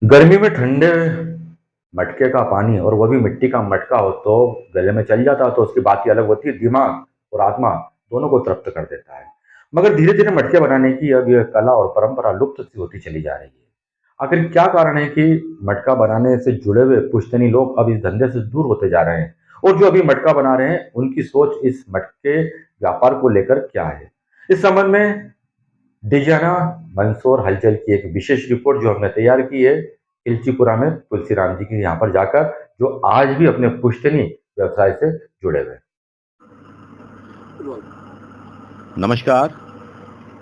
गर्मी में ठंडे मटके का पानी और वो भी मिट्टी का मटका हो तो गले में चल जाता है तो उसकी बात ही अलग होती है। दिमाग और आत्मा दोनों को तृप्त कर देता है। मगर धीरे धीरे मटके बनाने की अब यह कला और परंपरा लुप्त सी होती चली जा रही है। आखिर क्या कारण है कि मटका बनाने से जुड़े हुए पुश्तैनी लोग अब इस धंधे से दूर होते जा रहे हैं, और जो अभी मटका बना रहे हैं उनकी सोच इस मटके व्यापार को लेकर क्या है? इस संबंध में डिजाना मंसूर हलचल की एक विशेष रिपोर्ट जो हमने तैयार की है खिलचीपुरा में तुलसीराम जी के यहाँ पर जाकर, जो आज भी अपने पुश्तैनी व्यवसाय से जुड़े हुए हैं। नमस्कार।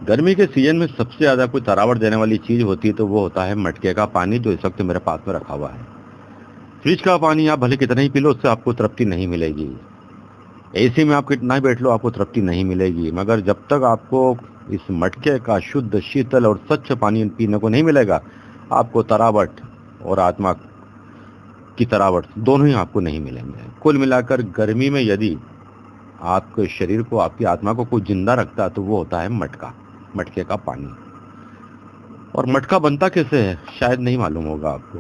गर्मी के सीजन में सबसे ज़्यादा कोई तरावट देने वाली चीज़ होती है तो वो होता है मटके का पानी, जो इस वक्त मेरे पास में रखा हुआ है। फ्रिज का पानी आप भले कितना ही पी लो, उससे आपको तृप्ति नहीं मिलेगी। एसी में आप कितना ही बैठ लो, आपको तृप्ति नहीं मिलेगी। मगर जब तक आपको इस मटके का शुद्ध, शीतल और स्वच्छ पानी पीने को नहीं मिलेगा, आपको तरावट और आत्मा की तरावट दोनों ही आपको नहीं मिलेंगे। कुल मिलाकर गर्मी में यदि आपके शरीर को, आपकी आत्मा को कुछ जिंदा रखता है तो वो होता है मटका, मटके का पानी। और मटका बनता कैसे है शायद नहीं मालूम होगा आपको।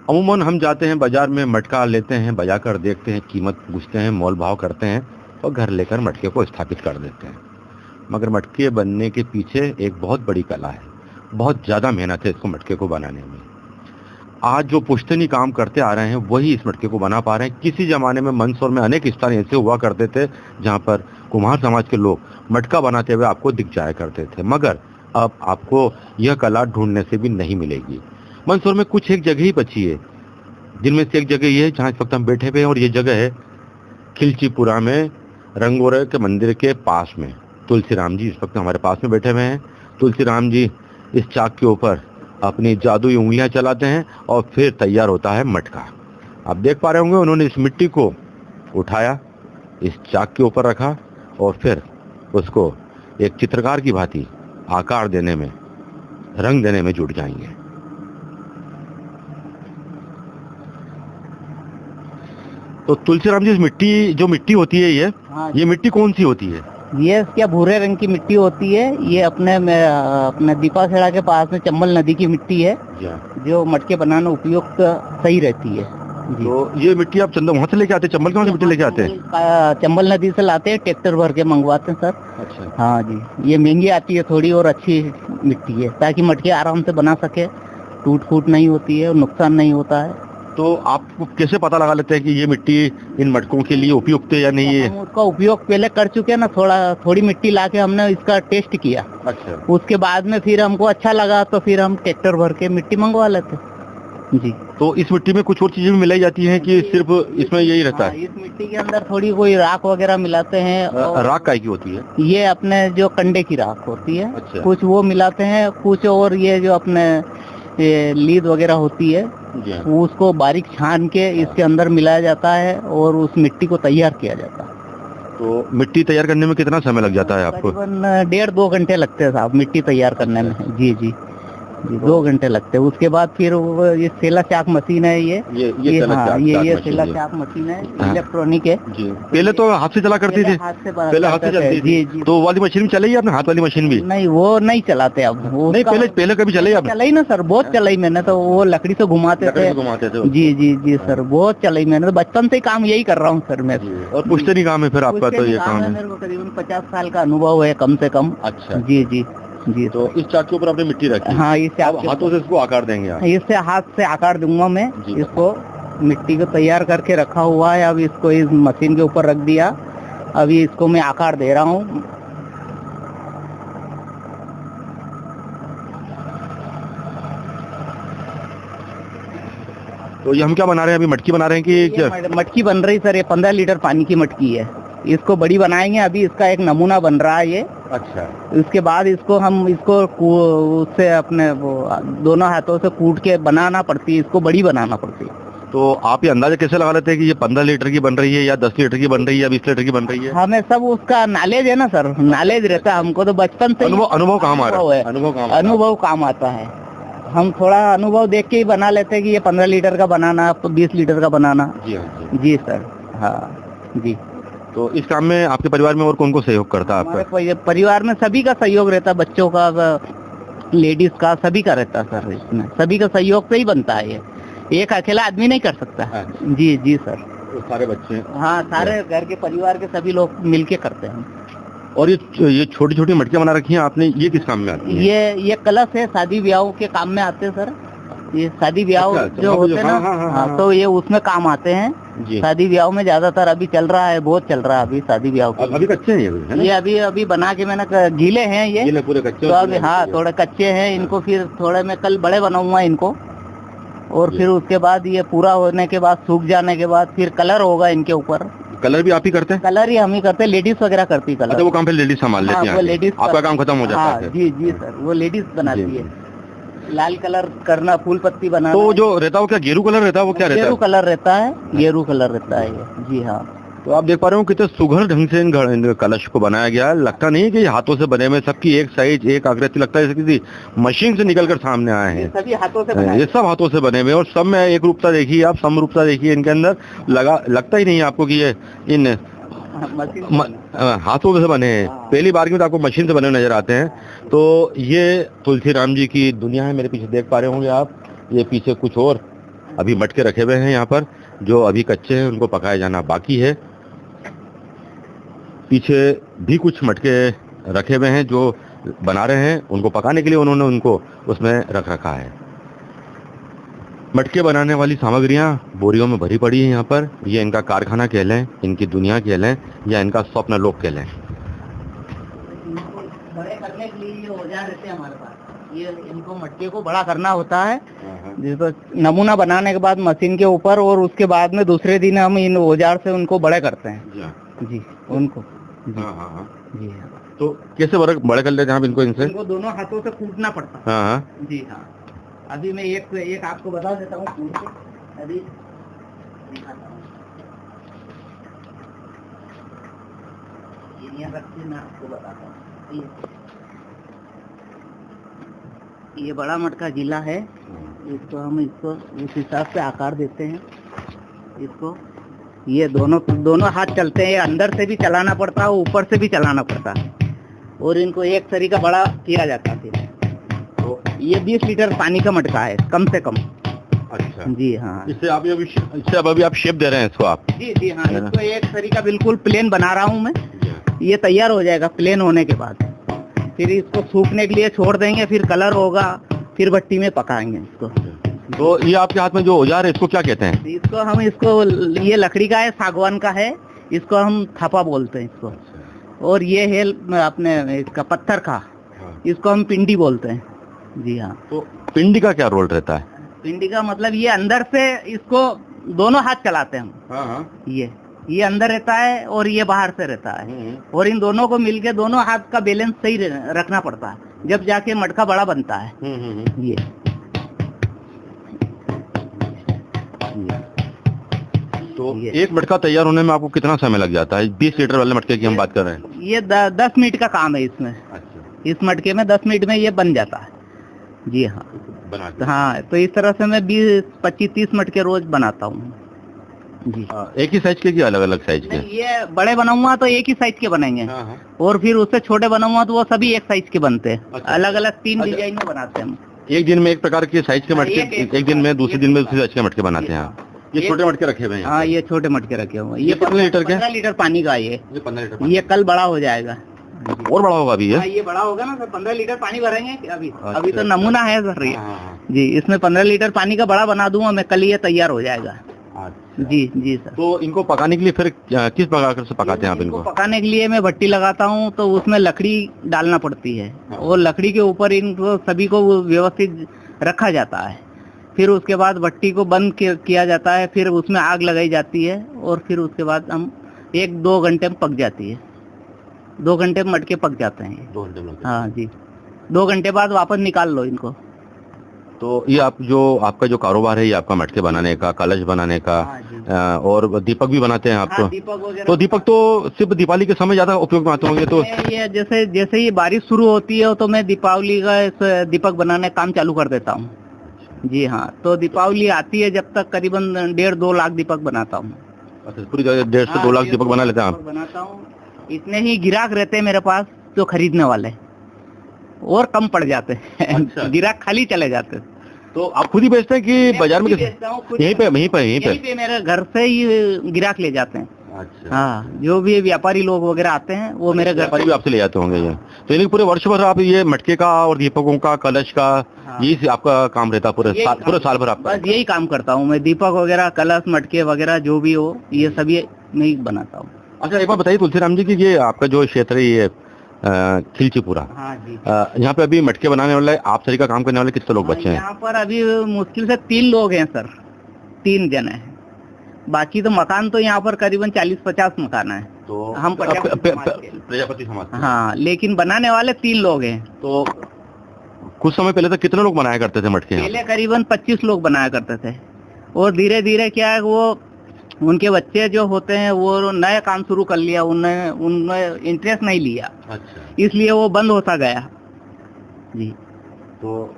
अमूमन हम जाते हैं बाजार में, मटका लेते हैं, बजाकर देखते हैं, कीमत पूछते हैं, मोल भाव करते हैं और घर लेकर मटके को स्थापित कर देते हैं। मगर मटके बनने के पीछे एक बहुत बड़ी कला है, बहुत ज़्यादा मेहनत है इसको मटके को बनाने में। आज जो पुश्तैनी काम करते आ रहे हैं वही इस मटके को बना पा रहे हैं। किसी जमाने में मंदसौर में अनेक स्थान ऐसे हुआ करते थे जहाँ पर कुम्हार समाज के लोग मटका बनाते हुए आपको दिख जाया करते थे, मगर अब आपको यह कला ढूंढने से भी नहीं मिलेगी। मंदसौर में कुछ एक जगह ही बची है, जिनमें से एक जगह ये है जहाँ इस वक्त हम बैठे हुए हैं, और ये जगह है खिलचीपुरा में रंगोरे के मंदिर के पास में। तुलसीराम जी इस वक्त हमारे पास में बैठे हुए हैं। तुलसीराम जी इस चाक के ऊपर अपनी जादुई उंगलियां चलाते हैं और फिर तैयार होता है मटका। आप देख पा रहे होंगे, उन्होंने इस मिट्टी को उठाया, इस चाक के ऊपर रखा और फिर उसको एक चित्रकार की भांति आकार देने में, रंग देने में जुट जाएंगे। तो तुलसीराम जी, इस मिट्टी जो मिट्टी होती है ये मिट्टी कौन सी होती है? ये क्या भूरे रंग की मिट्टी होती है। ये अपने दीपाखेड़ा के पास में चंबल नदी की मिट्टी है, जो मटके बनाने उपयुक्त सही रहती है जी। तो ये मिट्टी आप वहाँ से लेके आते हैं? चंबल कहाँ से मिट्टी लेके आते हैं? चंबल नदी से लाते हैं, ट्रैक्टर भर के मंगवाते हैं सर। अच्छा। हाँ जी, ये महंगी आती है थोड़ी और अच्छी मिट्टी है, ताकि मटके आराम से बना सके, टूट फूट नहीं होती है और नुकसान नहीं होता है। तो आपको कैसे पता लगा लेते हैं कि ये मिट्टी इन मटकों के लिए उपयुक्त है या नहीं है? हम उसका उपयोग पहले कर चुके हैं ना, थोड़ी मिट्टी लाके हमने इसका टेस्ट किया। अच्छा। उसके बाद में फिर हमको अच्छा लगा तो फिर हम ट्रैक्टर भर के मिट्टी मंगवा लेते जी। तो इस मिट्टी में कुछ और चीजें भी मिलाई जाती हैं कि सिर्फ इसमें यही रहता है? इस मिट्टी के अंदर थोड़ी कोई राख वगैरह मिलाते हैं। राख काय की होती है? ये अपने जो कंडे की राख होती है। अच्छा। कुछ वो मिलाते हैं, कुछ और ये जो अपने लीद वगैरह होती है उसको बारीक छान के इसके अंदर मिलाया जाता है और उस मिट्टी को तैयार किया जाता है। तो मिट्टी तैयार करने में कितना समय लग जाता है आपको? तकरीबन 1.5-2 घंटे लगते हैं साहब मिट्टी तैयार करने में। जी जी जी, 2 घंटे लगते हैं। उसके बाद फिर ये सेला चाक मशीन है, ये सेला चाक मशीन है, इलेक्ट्रॉनिक है जी। पहले तो हाथ से चला करती थी? पहले हाथ से चलती थी जी। तो वाली मशीन भी चलाई आपने, हाथ वाली मशीन भी? नहीं, वो नहीं चलाते अब। नहीं, पहले कभी चलाई आपने? चलाई ना सर, बहुत चलाई मैंने तो। वो लकड़ी से घुमाते थे। जी जी जी सर, बहुत चलाई मैंने तो। बचपन से काम यही कर रहा हूँ सर मैं। और पुश्तैनी काम है फिर आपका? तो ये काम है, मेरे को करीबन 50 साल का अनुभव है कम से कम। अच्छा जी जी जी। तो इस चाक के ऊपर आपने मिट्टी रखी? हाँ, इससे हाथों से इसको आकार देंगे आप? इससे हाथ से आकार दूंगा मैं। इसको मिट्टी को तैयार करके रखा हुआ है, अब इसको इस मशीन के ऊपर रख दिया। अभी इसको मैं आकार दे रहा हूँ। तो ये हम क्या बना रहे हैं अभी? मटकी बना रहे हैं कि क्या? मटकी बन रही सर, ये 15 लीटर पानी की मटकी है। इसको बड़ी बनाएंगे, अभी इसका एक नमूना बन रहा है ये। अच्छा। उसके बाद हम इसको उससे अपने वो दोनों हाथों से कूट के बनाना पड़ती है, इसको बड़ी बनाना पड़ती है। तो आप ये अंदाजा कैसे लगा लेते हैं कि ये 15 लीटर की बन रही है या 10 लीटर की बन रही है या 20 लीटर की बन रही है? हमें सब उसका नॉलेज है ना सर, नॉलेज रहता है हमको तो बचपन से। अनुभव काम आ रहा है? अनुभव काम आता है। हम थोड़ा अनुभव देख के ही बना लेते हैं कि ये 15 लीटर का बनाना, 20 लीटर का बनाना। जी सर। हाँ जी। तो इस काम में आपके परिवार में और कौन कौन सहयोग करता है आपका? हमारे परिवार में सभी का सहयोग रहता है, बच्चों का, लेडीज का, सभी का रहता है सर। इसमें सभी का सहयोग से ही बनता है ये, एक अकेला आदमी नहीं कर सकता। जी जी सर। तो सारे बच्चे, हाँ, सारे घर के परिवार के सभी लोग मिलके करते हैं। और ये छोटी छोटी मटकियां बना रखी हैं आपने, ये किस काम में आती है? ये कलश है, शादी ब्याह के काम में आते हैं सर। ये शादी ब्याह जो होते हैं ना, हाँ, तो ये उसमें काम आते हैं। शादी ब्याह में ज्यादातर अभी चल रहा है, बहुत चल रहा है अभी शादी ब्याह। अभी कच्चे हैं ये अभी बना के मैंने, गीले हैं ये पूरे कच्चे, तो अभी हाँ थोड़े कच्चे हैं। इनको फिर थोड़े मैं कल बड़े बनाऊंगा इनको, और फिर उसके बाद ये पूरा होने के बाद, सूख जाने के बाद फिर कलर होगा इनके ऊपर। कलर भी आप ही करते हैं? कलर ही हम ही करते हैं, लेडीज वगैरह करती है कलर। अच्छा, वो काम फिर लेडीज संभाल लेती हैं? वो लेडीज, आपका काम खत्म हो जाता है? जी जी सर, वो लेडीज बनाती है। लाल कलर करना, फूल पत्ती बनाना। तो जो रहता है वो क्या गेरू कलर रहता है? वो क्या रहता है? गेरू कलर रहता है, गेरू कलर रहता है ये। जी हाँ। तो आप देख पा रहे हो कितने सुघड़ ढंग से इन कलश को बनाया गया है। लगता नहीं कि हाथों से बने हुए, सबकी एक साइज, एक आकृति, लगता है जैसे किसी मशीन से निकलकर सामने आए हैं। सभी हाथों से बने, ये सब हाथों से बने हुए, और सब में एक रूपता देखिए आप, समरूपता देखिए इनके अंदर। लगता ही नहीं आपको कि ये इन हाथों से बने हैं। पहली बार में तो आपको मशीन से बने नजर आते हैं। तो ये तुलसी राम जी की दुनिया है। मेरे पीछे देख पा रहे होंगे आप, ये पीछे कुछ और अभी मटके रखे हुए हैं यहाँ पर, जो अभी कच्चे हैं, उनको पकाया जाना बाकी है। पीछे भी कुछ मटके रखे हुए हैं जो बना रहे हैं, उनको पकाने के लिए उन्होंने उनको उसमें रख रखा है। मटके बनाने वाली सामग्रियां बोरियों में भरी पड़ी है यहाँ पर। ये इनका कारखाना कह लें, इनकी दुनिया कह लें, या इनका स्वप्न लोक कह लें। बड़े करने के लिए ये औजार रहते हैं हमारे पास। ये इनको मटके को बड़ा करना होता है, जिसको नमूना बनाने के बाद मशीन के ऊपर, और उसके बाद में दूसरे दिन हम इन औजार से उनको बड़े करते हैं। जी, उनको जी हाँ। तो कैसे बड़े कर लेते हैं आप इनको? इनको दोनों हाथों से कूटना पड़ता है। हाँ जी हाँ। अभी मैं एक आपको बता देता हूँ कूट के, अभी दिखाता हूँ। ये रख के मैं आपको बताता हूँ। ये बड़ा मटका गीला है, इसको हम उस हिसाब से आकार देते हैं इसको। ये दोनों हाथ चलते हैं, अंदर से भी चलाना पड़ता है, ऊपर से भी चलाना पड़ता है, और इनको एक तरीका बड़ा किया जाता है। तो ये 20 लीटर पानी का मटका है, कम से कम। अच्छा जी हाँ। इससे अभी आप शेप दे रहे हैं इसको आप? जी जी हाँ। इसको एक तरीका बिल्कुल प्लेन बना रहा हूँ मैं। ये तैयार हो जाएगा प्लेन होने के बाद, फिर इसको सूखने के लिए छोड़ देंगे, फिर कलर होगा, फिर भट्टी में पकाएंगे इसको। तो ये आपके हाथ में जो औजार है, इसको क्या कहते हैं? ये लकड़ी का है, सागवान का है, इसको हम थापा बोलते हैं इसको। और ये है अपने इसका पत्थर का, इसको हम पिंडी बोलते हैं। जी हाँ। तो पिंडी का क्या रोल रहता है? पिंडी का मतलब ये अंदर से इसको दोनों हाथ चलाते हैं हम। ये अंदर रहता है और ये बाहर से रहता है, और इन दोनों को मिलके दोनों हाथ का बैलेंस सही रखना पड़ता है, जब जाके मटका बड़ा बनता है। ये तो एक मटका तैयार होने में आपको कितना समय लग जाता है? 20 लीटर वाले मटके की हम बात कर रहे हैं। ये 10 मिनट का काम है इसमें। अच्छा। इस मटके में 10 मिनट में ये बन जाता है। जी हाँ। हाँ, तो इस तरह से मैं 20, 25, 30 मटके रोज बनाता हूँ। जी। एक ही साइज के अलग अलग साइज के? ये बड़े बनाऊंगा तो एक ही साइज के बनेंगे, और फिर उससे छोटे बनाऊंगा तो वो सभी एक साइज के बनते हैं। अच्छा। अलग अलग 3 डिजाइन में बनाते हैं हम। एक दिन में एक प्रकार के साइज के मटके, एक दिन में दूसरे दिन में दूसरे साइज के मटके बनाते हैं। ये छोटे मटके रखे हुए हैं? हाँ, ये छोटे मटके रखे हुए हैं। ये 15 लीटर के? 15 लीटर पानी का। ये 15 लीटर। ये कल बड़ा हो जाएगा, और बड़ा होगा अभी ये बड़ा होगा ना सर। 15 लीटर पानी भरेंगे अभी। अभी तो नमूना है सर ये। जी, इसमें 15 लीटर पानी का बड़ा बना दूंगा मैं, कल ये तैयार हो जाएगा। जी जी सर। तो इनको पकाने के लिए फिर किस प्रकार से पकाते हैं आप इनको? पकाने के लिए मैं भट्टी लगाता हूँ, तो उसमें लकड़ी डालना पड़ती है, और लकड़ी के ऊपर इनको सभी को व्यवस्थित रखा जाता है। फिर उसके बाद भट्टी को बंद किया जाता है, फिर उसमें आग लगाई जाती है, और फिर उसके बाद हम 1-2 घंटे में पक जाती है। 2 घंटे में मटके पक जाते हैं। 2 घंटे में? हाँ जी। 2 घंटे बाद वापस निकाल लो इनको। तो ये आपका जो कारोबार है, ये आपका मटके बनाने का, कलश बनाने का, और दीपक भी बनाते हैं आप? तो तो दीपक तो सिर्फ दीपावली के समय ज्यादा उपयोग में आते होंगे। तो ये जैसे ये बारिश शुरू होती है तो मैं दीपावली का दीपक बनाने का काम चालू कर देता हूँ। जी हाँ। तो दीपावली आती है जब तक करीबन 1.5-2 लाख दीपक बनाता हूँ। अच्छा, पूरी 1.5 से 2 लाख दीपक बना लेते हैं आप? बनाता हूँ। इतने ही ग्राहक रहते हैं मेरे पास जो खरीदने वाले। और कम पड़ जाते हैं। अच्छा। गिराक खाली चले जाते हैं। तो आप खुद ही बेचते हैं कि बाजार में बेचता हूँ खुद। यहीं पे मेरे घर से ही गिराक ले जाते हैं। अच्छा। हाँ, जो भी व्यापारी लोग वगैरह आते हैं वो मेरे घर व्यापारी भी आपसे ले जाते होंगे ये। तो यानी पूरे वर्ष भर आप ये मटके का और दीपकों का, कलश का, हाँ। यही आपका काम रहता है पूरे साल भर आपका? बस यही काम करता हूँ मैं, दीपक वगैरह, कलश, मटके वगैरह जो भी हो ये सभी मैं ही बनाता हूँ। अच्छा, एक बार बताइए तुलसीराम जी कि ये आपका जो क्षेत्र है ये खिलचीपुरा, हाँ जी। यहाँ पे अभी मटके बनाने वाले, आप सरी का काम करने वाले कितने लोग बच्चे हैं? यहाँ पर अभी मुश्किल से 3 लोग हैं सर, 3 जने हैं। बाकी तो मकान तो यहाँ पर करीबन 40-50 मकान है। तो हम प्रजापति समाज के। हाँ, लेकिन बनाने वाले 3 लोग हैं। तो कुछ समय पहले तक कितने लोग बनाया करते थे मटके? पहले करीबन 25 लोग बनाया करते थे, और धीरे धीरे क्या है, वो उनके बच्चे जो होते हैं वो नया काम शुरू कर लिया, उनमें इंटरेस्ट नहीं लिया। अच्छा। इसलिए वो बंद होता गया जी। तो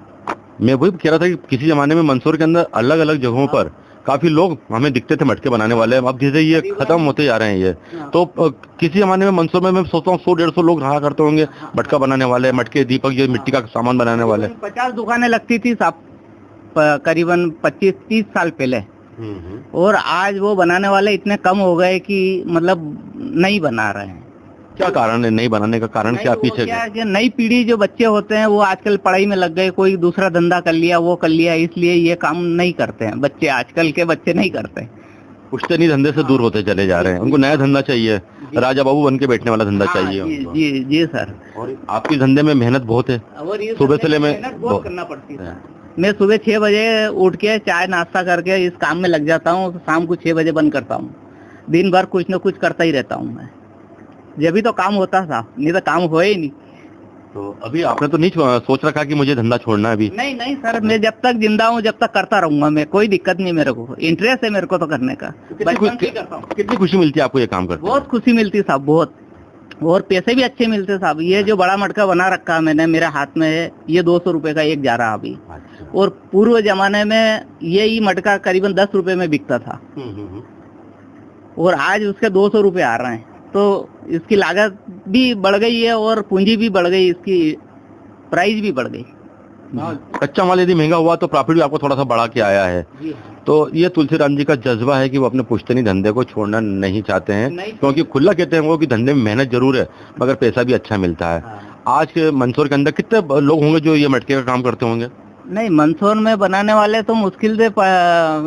मैं वही कह रहा था कि किसी जमाने में मंदसौर के अंदर अलग अलग जगहों पर काफी लोग हमें दिखते थे मटके बनाने वाले, अब धीरे ये खत्म होते जा रहे हैं ये। तो किसी जमाने में मंदसौर में मैं सोचता हूँ 100-150 लोग रहा करते होंगे मटका बनाने वाले, मटके, दीपक, ये मिट्टी का सामान बनाने वाले। 50 दुकानें लगती थी साहब करीबन 25-30 साल पहले, और आज वो बनाने वाले इतने कम हो गए कि मतलब नहीं बना रहे हैं। क्या कारण है नहीं बनाने का? कारण क्या पीछे? क्या कि नई पीढ़ी जो बच्चे होते हैं वो आजकल पढ़ाई में लग गए, कोई दूसरा धंधा कर लिया, वो कर लिया, इसलिए ये काम नहीं करते हैं बच्चे, आजकल के बच्चे नहीं करते। पुश्तनी धंधे से दूर होते चले जा रहे हैं, उनको नया धंधा चाहिए, राजा बाबू बन के बैठने वाला धंधा चाहिए उनको। जी जी सर। और आपके धंधे में मेहनत बहुत है, सुबह से मेहनत बहुत करना पड़ती है। मैं सुबह 6 बजे उठ के चाय नाश्ता करके इस काम में लग जाता हूँ, शाम को 6 बजे बंद करता हूँ। दिन भर कुछ न कुछ करता ही रहता हूँ मैं, जब भी तो काम होता था, नहीं तो काम हो ही नहीं। तो अभी आपने तो नहीं सोच रखा कि मुझे धंधा छोड़ना है अभी? नहीं नहीं सर, मैं जब तक जिंदा हूँ जब तक करता रहूंगा मैं, कोई दिक्कत नहीं, मेरे को इंटरेस्ट है मेरे को तो करने का। कितनी खुशी मिलती है आपको ये काम करते? बहुत खुशी मिलती है साहब, बहुत, और पैसे भी अच्छे मिलते साहब। ये जो बड़ा मटका बना रखा है मैंने, मेरे हाथ में है, ये 200 रुपए का एक जा रहा अभी। अच्छा। और पूर्व जमाने में यही मटका करीबन 10 रुपए में बिकता था, और आज उसके 200 रुपए आ रहे हैं। तो इसकी लागत भी बढ़ गई है और पूंजी भी बढ़ गई, इसकी प्राइस भी बढ़ गई। कच्चा माल यदि महंगा हुआ तो प्रॉफिट भी आपको थोड़ा सा बढ़ा के आया है। तो ये तुलसीराम जी का जज्बा है कि वो अपने पुश्तनी धंधे को छोड़ना नहीं चाहते हैं, क्योंकि खुला कहते हैं वो कि धंधे में मेहनत जरूर है मगर पैसा भी अच्छा मिलता है। आज के मंदसौर के अंदर कितने लोग होंगे जो ये मटके का काम करते होंगे? नहीं, मंदसौर में बनाने वाले तो मुश्किल से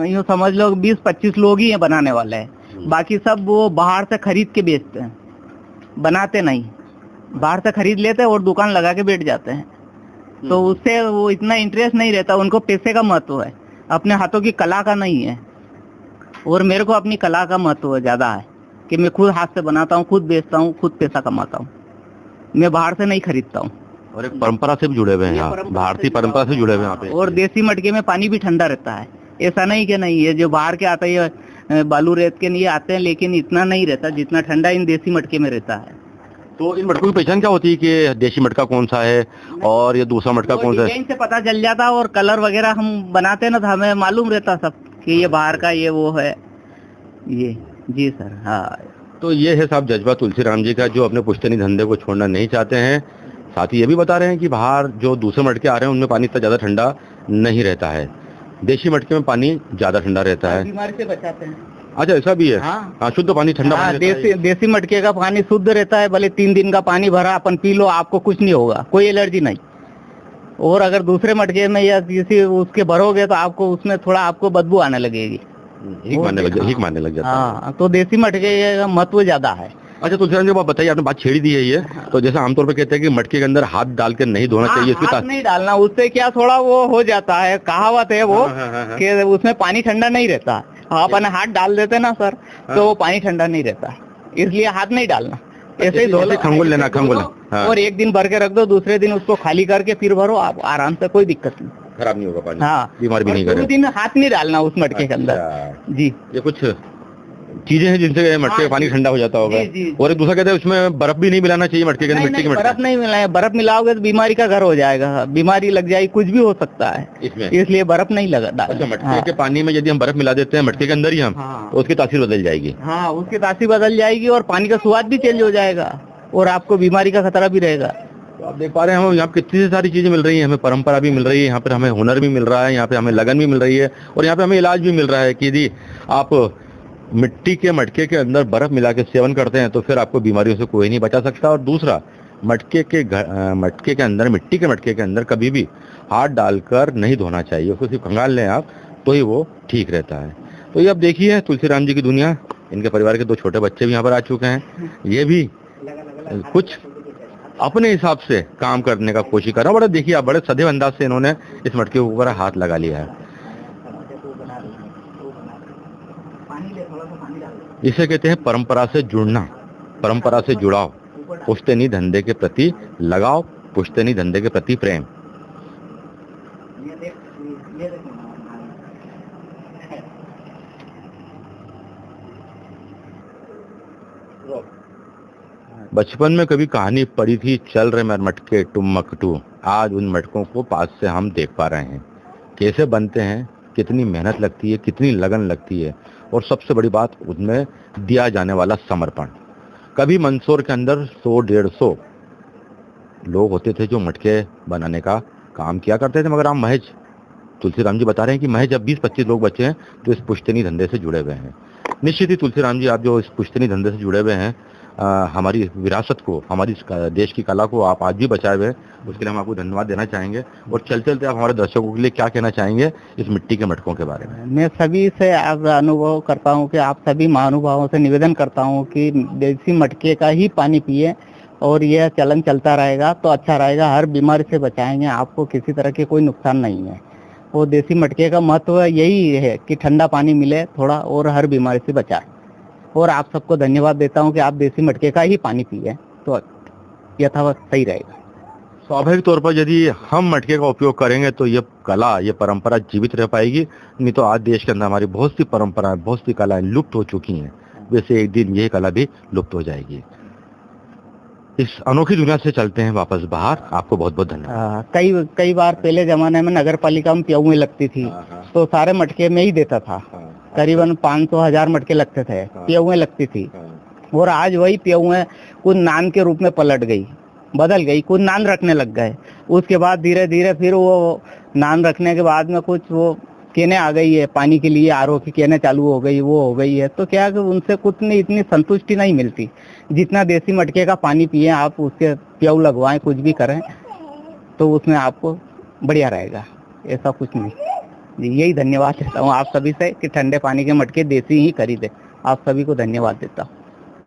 यूँ समझ लो 20-25 लोग ही हैं बनाने वाले हैं। बाकी सब वो बाहर से खरीद के बेचते हैं, बनाते नहीं, बाहर से खरीद लेते हैं और दुकान लगा के बैठ जाते हैं। तो उससे वो इतना इंटरेस्ट नहीं रहता, उनको पैसे का महत्व है, अपने हाथों की कला का नहीं है। और मेरे को अपनी कला का महत्व ज्यादा है कि मैं खुद हाथ से बनाता हूँ, खुद बेचता हूँ, खुद पैसा कमाता हूँ, मैं बाहर से नहीं खरीदता हूँ। और एक परंपरा से भी जुड़े हुए हैं, भारतीय परंपरा से जुड़े हुए हैं यहाँ पे। और देसी मटके में पानी भी ठंडा रहता है, ऐसा नहीं कि नहीं है जो बाहर के आता है बालू रेत के लिए आते हैं, लेकिन इतना नहीं रहता जितना ठंडा इन देसी मटके में रहता है। तो इन मटकों की पहचान क्या होती है कि देसी मटका कौन सा है और ये दूसरा मटका कौन सा है? डिजाइन से पता चल जाता, और कलर वगैरह हम बनाते ना तो हमें मालूम रहता सब कि ये बाहर का, ये वो है ये। जी सर। हाँ, तो ये है साहब जज्बा तुलसीराम जी का, जो अपने पुश्तनी धंधे को छोड़ना नहीं चाहते हैं। साथ ही ये भी बता रहे हैं कि बाहर जो दूसरे मटके आ रहे हैं उनमें पानी इतना ज्यादा ठंडा नहीं रहता है, देसी मटके में पानी ज्यादा ठंडा रहता है, बीमारी से बचाते हैं। अच्छा, ऐसा भी है? हाँ, शुद्ध पानी, ठंडा पानी। देसी मटके का पानी शुद्ध रहता है, भले 3 दिन का पानी भरा अपन पी लो, आपको कुछ नहीं होगा, कोई एलर्जी नहीं। और अगर दूसरे मटके में या किसी उसके भरोगे तो आपको उसमें थोड़ा आपको बदबू आने लगेगी, हिक मारने लग जाता है। हाँ, तो देसी मटके का महत्व ज्यादा है। अच्छा तुलसीराम जी, आप बताइए, आपने बात छेड़ी दी है ये, तो जैसे आमतौर पे कहते हैं कि मटके के अंदर हाथ डाल के नहीं धोना चाहिए, हाथ नहीं डालना, उससे क्या थोड़ा वो हो जाता है, कहावत है वो कि उसमें पानी ठंडा नहीं रहता। अपन हाथ डाल देते ना सर तो वो पानी ठंडा नहीं रहता, इसलिए हाथ नहीं डालना, ऐसे ही धो लो, खंगुल लेना, खंगुल। और एक दिन भर के रख दो, दूसरे दिन उसको खाली करके फिर भरो, आप आराम से, कोई दिक्कत नहीं, खराब नहीं होगा पानी। हाँ, बीमार भी नहीं करेगा। दिन हाथ नहीं डालना उस मटके के अंदर। जी, ये कुछ चीजें हैं जिनसे मटके का पानी ठंडा हो जाता होगा। और एक दूसरा कहते हैं उसमें बर्फ भी नहीं मिलाना चाहिए मटके के अंदर, मिट्टी के मटके। बर्फ नहीं मिलाए, बर्फ मिलाओगे तो बीमारी का घर हो जाएगा, बीमारी लग जाएगी, कुछ भी हो सकता है इसमें, इसलिए बर्फ नहीं लगा। अच्छा, मटके के पानी में यदि हम बर्फ मिला देते हैं मटके के अंदर ही हम, तो उसकी तासीर बदल जाएगी। हाँ, उसकी तासीर बदल जाएगी और पानी का स्वाद भी चेंज हो जाएगा और आपको बीमारी का खतरा भी रहेगा। तो आप देख पा रहे हैं हम यहाँ पे कितनी सारी चीजें मिल रही हैं, हमें परंपरा भी मिल रही है, यहाँ पर हमें हुनर भी मिल रहा है, यहाँ पे हमें लगन भी मिल रही है और यहाँ पे हमें इलाज भी मिल रहा है कि यदि आप मिट्टी के मटके के अंदर बर्फ मिला के सेवन करते हैं तो फिर आपको बीमारियों से कोई नहीं बचा सकता। और दूसरा, मटके के अंदर, मिट्टी के मटके के अंदर कभी भी हाथ डालकर नहीं धोना चाहिए, उसको सिर्फ खंगाल लें आप तो ही वो ठीक रहता है। तो ये अब देखिए तुलसीराम जी की दुनिया, इनके परिवार के 2 छोटे बच्चे भी यहाँ पर आ चुके हैं, ये भी कुछ अपने हिसाब से काम करने का कोशिश कर रहा है। बड़ा देखिए आप, बड़े सदैव अंदाज से इन्होंने इस मटके के ऊपर हाथ लगा लिया है। इसे कहते हैं परंपरा से जुड़ना, परंपरा से जुड़ाव, पुश्तैनी धंधे के प्रति लगाव, पुश्तैनी धंधे के प्रति प्रेम। बचपन में कभी कहानी पढ़ी थी, चल रहे मेरे मटके टुमकटू। आज उन मटकों को पास से हम देख पा रहे हैं कैसे बनते हैं, कितनी मेहनत लगती है, कितनी लगन लगती है और सबसे बड़ी बात उनमें दिया जाने वाला समर्पण। कभी मंदसौर के अंदर 100-150 लोग होते थे जो मटके बनाने का काम किया करते थे, मगर हम महज तुलसीराम जी बता रहे हैं कि महज अब 20-25 लोग बचे हैं जो इस पुश्तैनी धंधे से जुड़े हुए हैं। निश्चित ही तुलसीराम जी, आप जो इस पुश्तैनी धंधे से जुड़े हुए हैं, हमारी विरासत को, हमारी देश की कला को आप आज भी बचाए हुए हैं, उसके लिए हम आपको धन्यवाद देना चाहेंगे। और चलते चलते आप हमारे दर्शकों के लिए क्या कहना चाहेंगे इस मिट्टी के मटकों के बारे में? मैं सभी से आप अनुभव करता हूँ कि आप सभी महानुभावों से निवेदन करता हूँ कि देसी मटके का ही पानी पिए और यह चलन चलता रहेगा तो अच्छा रहेगा, हर बीमारी से बचाएंगे, आपको किसी तरह के कोई नुकसान नहीं है। वो देसी मटके का महत्व यही है कि ठंडा पानी मिले थोड़ा और हर बीमारी से बचाए। और आप सबको धन्यवाद देता हूं कि आप देसी मटके का ही पानी पिए तो यथावत सही रहेगा। स्वाभाविक तौर पर यदि हम मटके का उपयोग करेंगे तो ये कला, ये परंपरा जीवित रह पाएगी, नहीं तो आज देश के अंदर हमारी बहुत सी परंपराएं, बहुत सी कलाएं लुप्त हो चुकी हैं, वैसे एक दिन ये कला भी लुप्त हो जाएगी। इस अनोखी दुनिया से चलते हैं वापस बाहर। आपको बहुत बहुत धन्यवाद। कई बार पहले जमाने में नगर पालिका में प्याऊँ लगती थी तो सारे मटके में ही देता था, करीबन 500-1000 मटके लगते थे, प्याऊँ लगती थी। और आज वही प्याऊँ कुछ नान के रूप में पलट गई, बदल गई, कुछ नान रखने लग गए। उसके बाद धीरे धीरे फिर वो नान रखने के बाद में कुछ वो केने आ गई है पानी के लिए, आरओ की केने चालू हो गई, वो हो गई है। तो क्या कि उनसे कुछ नहीं, इतनी संतुष्टि नहीं मिलती जितना देसी मटके का पानी पिए आप, उसके प्याऊ लगवाएं, कुछ भी करें तो उसमें आपको बढ़िया रहेगा। ऐसा कुछ नहीं जी, यही धन्यवाद देता हूँ आप सभी से कि ठंडे पानी के मटके देसी ही खरीदे। आप सभी को धन्यवाद देता हूँ।